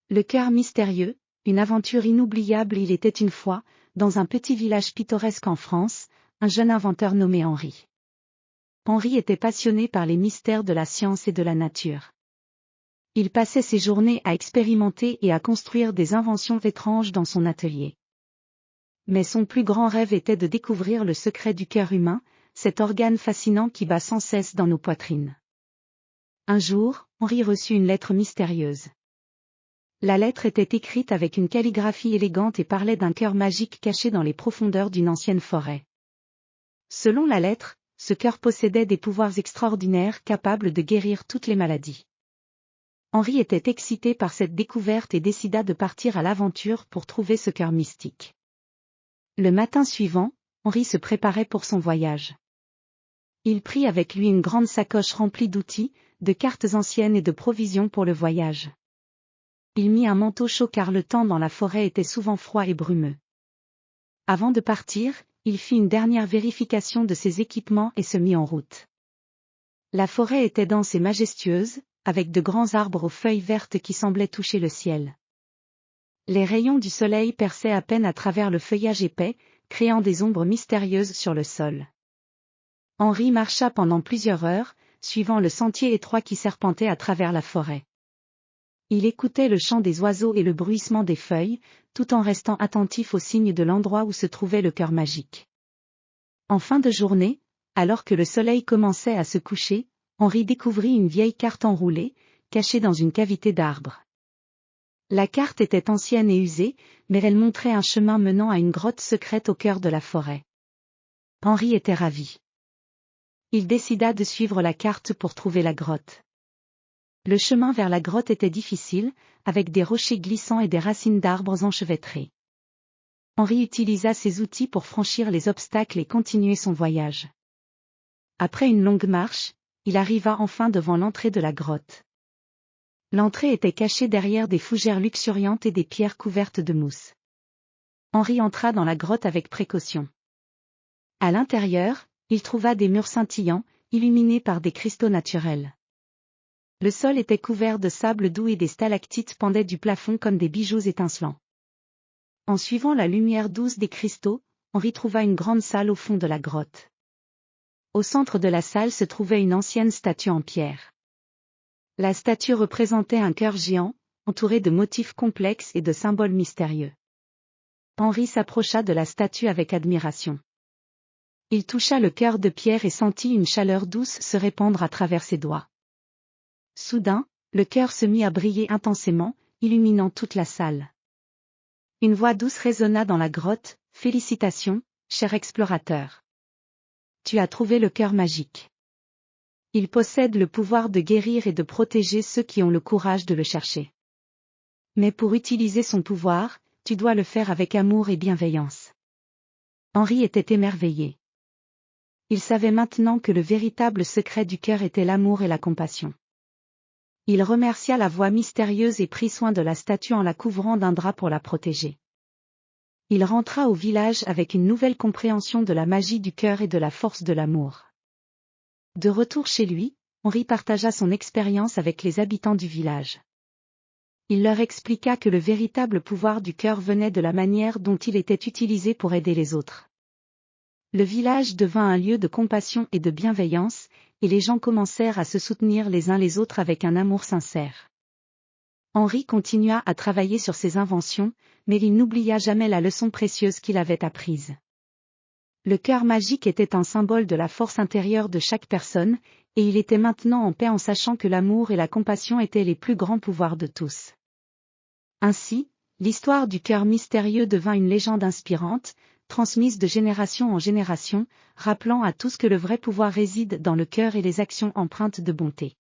Le cœur mystérieux, une aventure inoubliable. Il était une fois, dans un petit village pittoresque en France, un jeune inventeur nommé Henri. Henri était passionné par les mystères de la science et de la nature. Il passait ses journées à expérimenter et à construire des inventions étranges dans son atelier. Mais son plus grand rêve était de découvrir le secret du cœur humain, cet organe fascinant qui bat sans cesse dans nos poitrines. Un jour, Henri reçut une lettre mystérieuse. La lettre était écrite avec une calligraphie élégante et parlait d'un cœur magique caché dans les profondeurs d'une ancienne forêt. Selon la lettre, ce cœur possédait des pouvoirs extraordinaires capables de guérir toutes les maladies. Henri était excité par cette découverte et décida de partir à l'aventure pour trouver ce cœur mystique. Le matin suivant, Henri se préparait pour son voyage. Il prit avec lui une grande sacoche remplie d'outils, de cartes anciennes et de provisions pour le voyage. Il mit un manteau chaud car le temps dans la forêt était souvent froid et brumeux. Avant de partir, il fit une dernière vérification de ses équipements et se mit en route. La forêt était dense et majestueuse, avec de grands arbres aux feuilles vertes qui semblaient toucher le ciel. Les rayons du soleil perçaient à peine à travers le feuillage épais, créant des ombres mystérieuses sur le sol. Henri marcha pendant plusieurs heures, suivant le sentier étroit qui serpentait à travers la forêt. Il écoutait le chant des oiseaux et le bruissement des feuilles, tout en restant attentif aux signes de l'endroit où se trouvait le cœur magique. En fin de journée, alors que le soleil commençait à se coucher, Henri découvrit une vieille carte enroulée, cachée dans une cavité d'arbre. La carte était ancienne et usée, mais elle montrait un chemin menant à une grotte secrète au cœur de la forêt. Henri était ravi. Il décida de suivre la carte pour trouver la grotte. Le chemin vers la grotte était difficile, avec des rochers glissants et des racines d'arbres enchevêtrées. Henri utilisa ses outils pour franchir les obstacles et continuer son voyage. Après une longue marche, il arriva enfin devant l'entrée de la grotte. L'entrée était cachée derrière des fougères luxuriantes et des pierres couvertes de mousse. Henri entra dans la grotte avec précaution. À l'intérieur, il trouva des murs scintillants, illuminés par des cristaux naturels. Le sol était couvert de sable doux et des stalactites pendaient du plafond comme des bijoux étincelants. En suivant la lumière douce des cristaux, Henri trouva une grande salle au fond de la grotte. Au centre de la salle se trouvait une ancienne statue en pierre. La statue représentait un cœur géant, entouré de motifs complexes et de symboles mystérieux. Henri s'approcha de la statue avec admiration. Il toucha le cœur de pierre et sentit une chaleur douce se répandre à travers ses doigts. Soudain, le cœur se mit à briller intensément, illuminant toute la salle. Une voix douce résonna dans la grotte, « Félicitations, cher explorateur. Tu as trouvé le cœur magique. Il possède le pouvoir de guérir et de protéger ceux qui ont le courage de le chercher. Mais pour utiliser son pouvoir, tu dois le faire avec amour et bienveillance. » Henri était émerveillé. Il savait maintenant que le véritable secret du cœur était l'amour et la compassion. Il remercia la voix mystérieuse et prit soin de la statue en la couvrant d'un drap pour la protéger. Il rentra au village avec une nouvelle compréhension de la magie du cœur et de la force de l'amour. De retour chez lui, Henri partagea son expérience avec les habitants du village. Il leur expliqua que le véritable pouvoir du cœur venait de la manière dont il était utilisé pour aider les autres. Le village devint un lieu de compassion et de bienveillance, et les gens commencèrent à se soutenir les uns les autres avec un amour sincère. Henri continua à travailler sur ses inventions, mais il n'oublia jamais la leçon précieuse qu'il avait apprise. Le cœur magique était un symbole de la force intérieure de chaque personne, et il était maintenant en paix en sachant que l'amour et la compassion étaient les plus grands pouvoirs de tous. Ainsi, l'histoire du cœur mystérieux devint une légende inspirante, transmise de génération en génération, rappelant à tous que le vrai pouvoir réside dans le cœur et les actions empreintes de bonté.